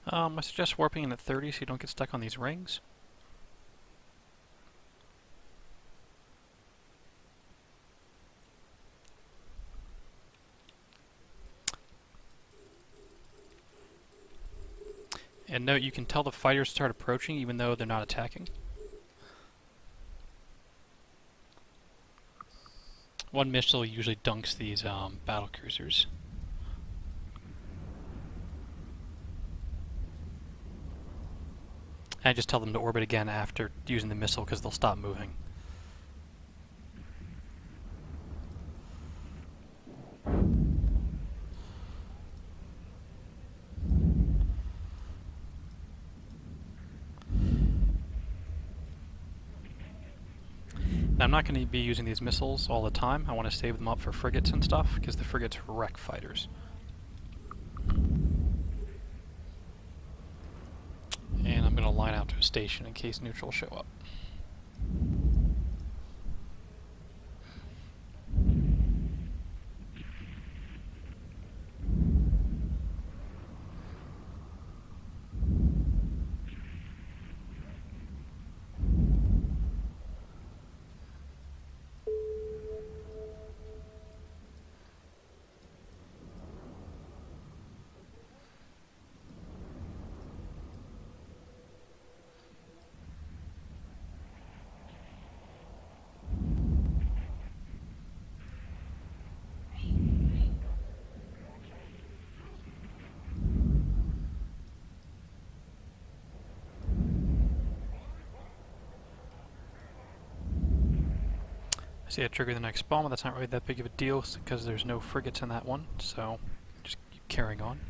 I suggest warping in at 30 so you don't get stuck on these rings. And note, you can tell the fighters start approaching even though they're not attacking. One missile usually dunks these battle cruisers. And I just tell them to orbit again after using the missile because they'll stop moving. Now, I'm not going to be using these missiles all the time. I want to save them up for frigates and stuff because the frigates wreck fighters. And I'm going to line out to a station in case neutrals show up. See, I trigger the next bomb, but that's not really that big of a deal because there's no frigates in that one, so just keep carrying on.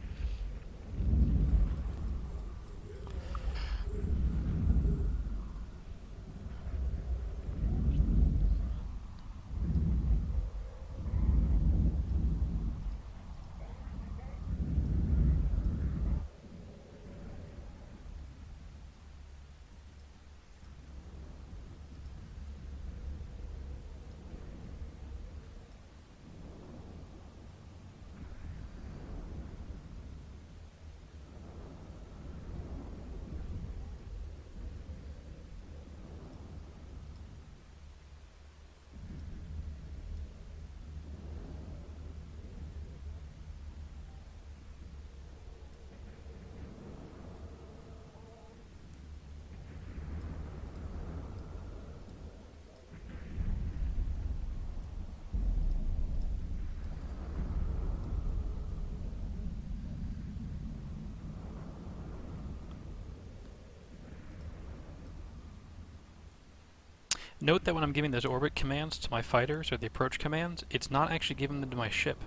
Note that when I'm giving those orbit commands to my fighters, or the approach commands, it's not actually giving them to my ship.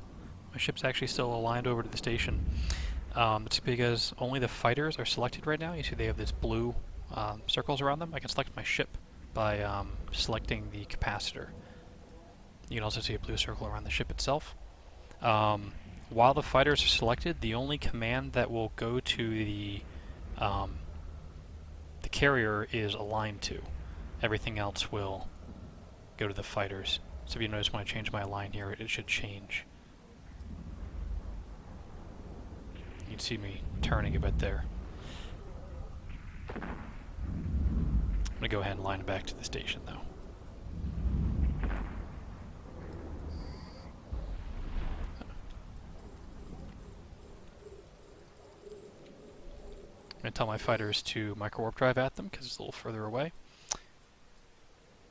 My ship's actually still aligned over to the station. It's because only the fighters are selected right now. You see they have this blue circles around them. I can select my ship by selecting the capacitor. You can also see a blue circle around the ship itself. While the fighters are selected, the only command that will go to the carrier is aligned to. Everything else will go to the fighters. So if you notice when I change my line here, it should change. You can see me turning a bit there. I'm going to go ahead and line it back to the station though. I'm going to tell my fighters to micro-warp drive at them because it's a little further away.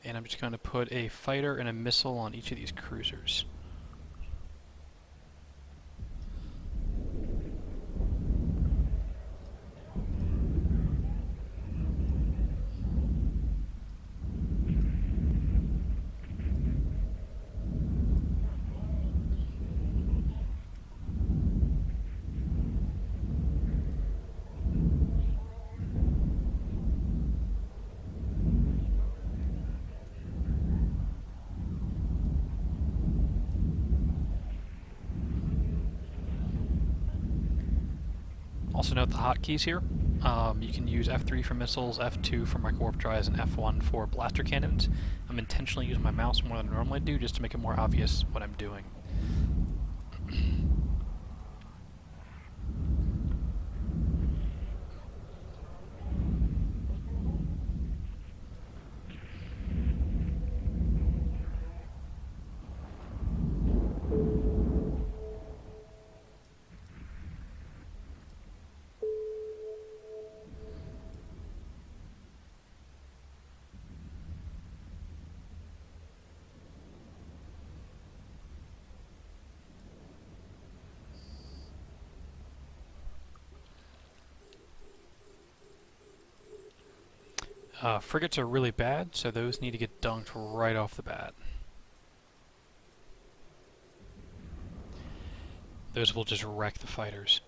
And I'm just going to put a fighter and a missile on each of these cruisers. Also note the hotkeys here. You can use F3 for missiles, F2 for micro-warp drives, and F1 for blaster cannons. I'm intentionally using my mouse more than I normally do just to make it more obvious what I'm doing. Frigates are really bad, so those need to get dunked right off the bat. Those will just wreck the fighters.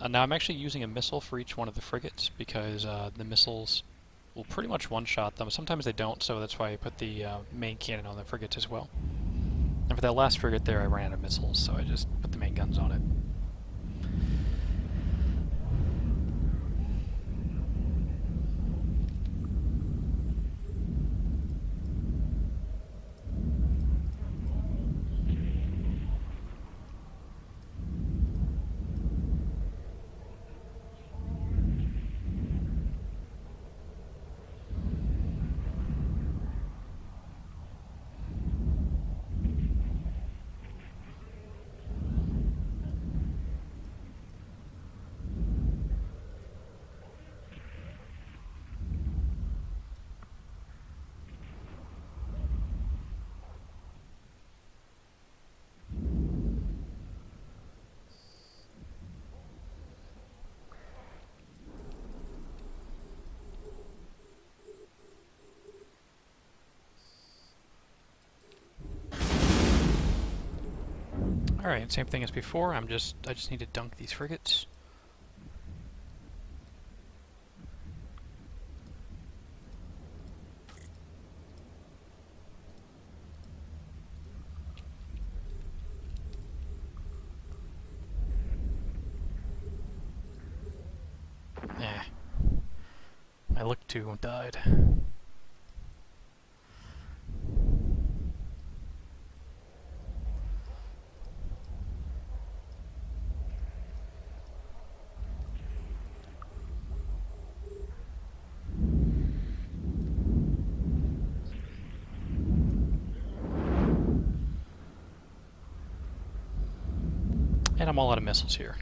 Now I'm actually using a missile for each one of the frigates because the missiles will pretty much one-shot them. Sometimes they don't, so that's why I put the main cannon on the frigates as well. And for that last frigate there, I ran out of missiles, so I just put the main guns on it. Alright, same thing as before, I just need to dunk these frigates. Eh. My look to died. And I'm all out of missiles here.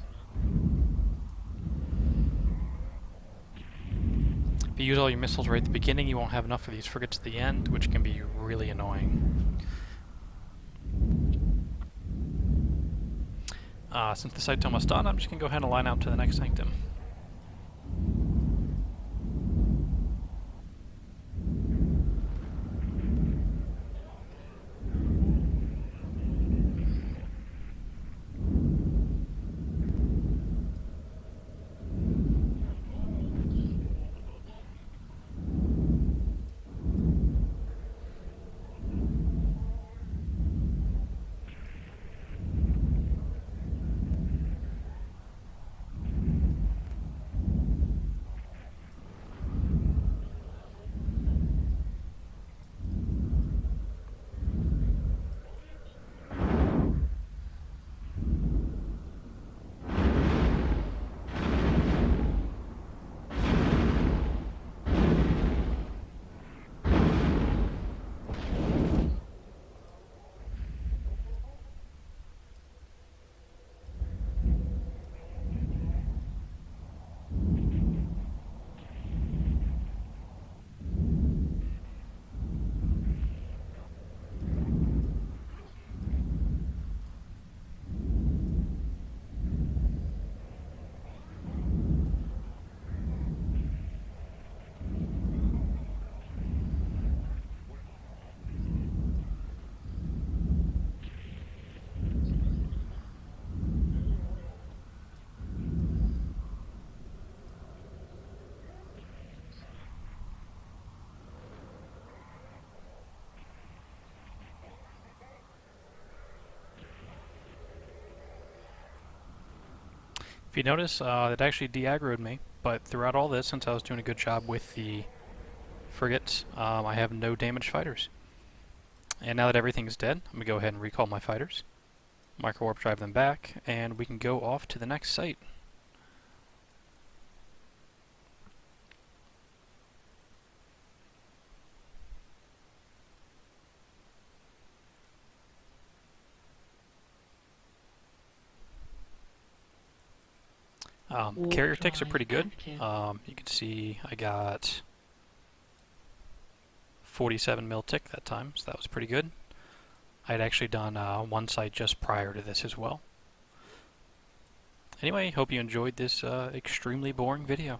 If you use all your missiles right at the beginning, you won't have enough of these frigates at the end, which can be really annoying. Since the site's almost done, I'm just going to go ahead and line out to the next Sanctum. If you notice, it actually de-aggroed me, but throughout all this, since I was doing a good job with the frigates, I have no damaged fighters. And now that everything's dead, I'm going to go ahead and recall my fighters, micro-warp drive them back, and we can go off to the next site. Carrier ticks are pretty good. You can see I got 47 mil tick that time, so that was pretty good. I had actually done one site just prior to this as well. Anyway, hope you enjoyed this extremely boring video.